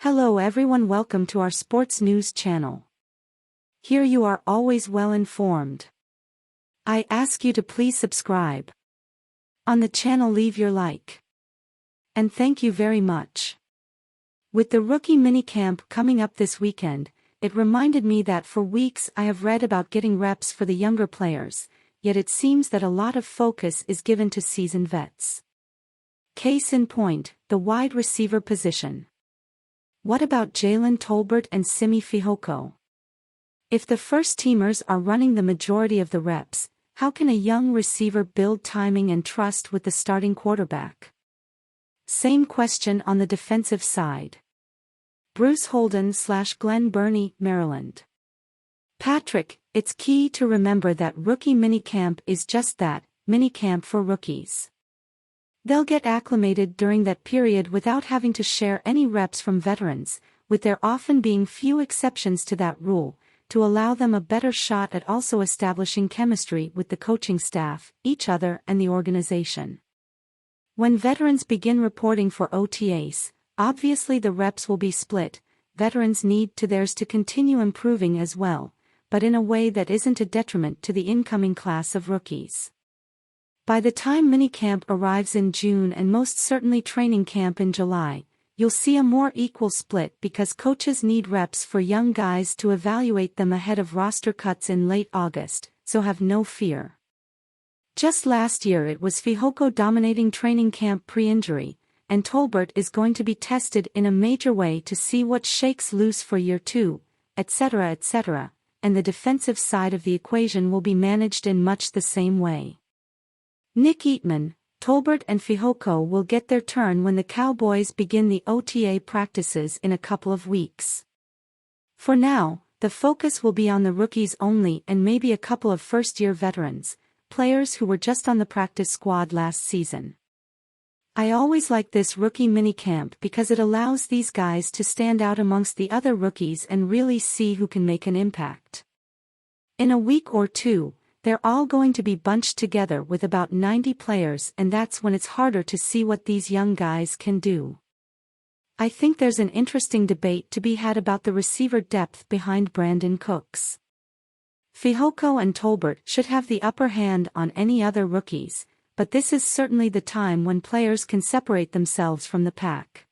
Hello everyone, welcome to our sports news channel. Here you are always well informed. I ask you to please subscribe. On the channel leave your like. And thank you very much. With the rookie minicamp coming up this weekend, it reminded me that for weeks I have read about getting reps for the younger players, yet it seems that a lot of focus is given to seasoned vets. Case in point, the wide receiver position. What about Jalen Tolbert and Simi Fehoko? If the first-teamers are running the majority of the reps, how can a young receiver build timing and trust with the starting quarterback? Same question on the defensive side. Bruce Holden/Glenn Burney, Maryland. Patrick, it's key to remember that rookie minicamp is just that, minicamp for rookies. They'll get acclimated during that period without having to share any reps from veterans, with there often being few exceptions to that rule, to allow them a better shot at also establishing chemistry with the coaching staff, each other and the organization. When veterans begin reporting for OTAs, obviously the reps will be split. Veterans need theirs to continue improving as well, but in a way that isn't a detriment to the incoming class of rookies. By the time minicamp arrives in June and most certainly training camp in July, you'll see a more equal split because coaches need reps for young guys to evaluate them ahead of roster cuts in late August, so have no fear. Just last year it was Fehoko dominating training camp pre-injury, and Tolbert is going to be tested in a major way to see what shakes loose for year 2, etc., and the defensive side of the equation will be managed in much the same way. Nick Eatman, Tolbert and Fehoko will get their turn when the Cowboys begin the OTA practices in a couple of weeks. For now, the focus will be on the rookies only and maybe a couple of first-year veterans, players who were just on the practice squad last season. I always like this rookie minicamp because it allows these guys to stand out amongst the other rookies and really see who can make an impact. In a week or two, they're all going to be bunched together with about 90 players, and that's when it's harder to see what these young guys can do. I think there's an interesting debate to be had about the receiver depth behind Brandon Cooks. Fehoko and Tolbert should have the upper hand on any other rookies, but this is certainly the time when players can separate themselves from the pack.